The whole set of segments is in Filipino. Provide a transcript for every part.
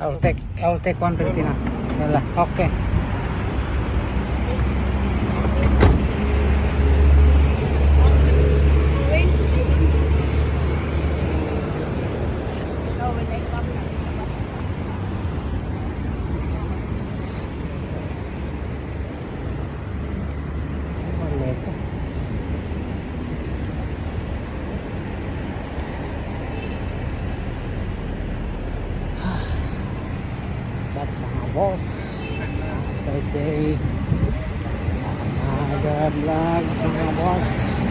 I'll take 150 na. Yala, okay. What's up mga boss? Another day, another vlog mga boss.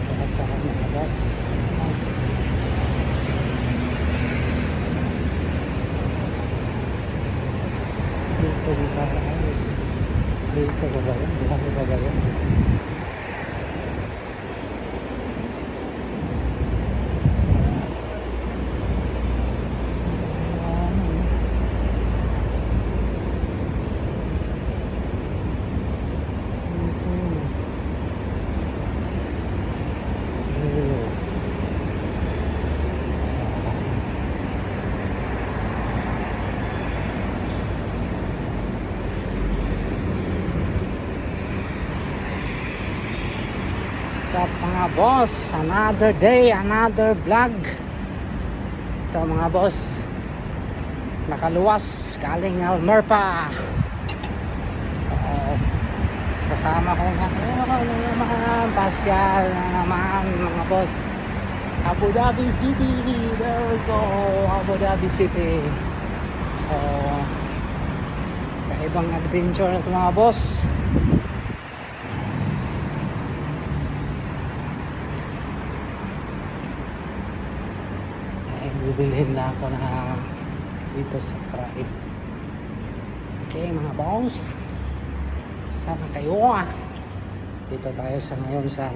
Kasa mga boss. Dito ba ba? Dito ba ba yan? Dito ba ba yan? What's up mga boss? Another day, another vlog. Ito mga boss, nakaluwas galing Almerpa. So, kasama ko ngayon pasyal na naman mga boss, Abu Dhabi City. There we go, Abu Dhabi City. So, kaibang adventure na ito mga boss. Bibilhin na ako na dito sa Kraib. Okay mga boss, sana kayo dito tayo sa ngayon sa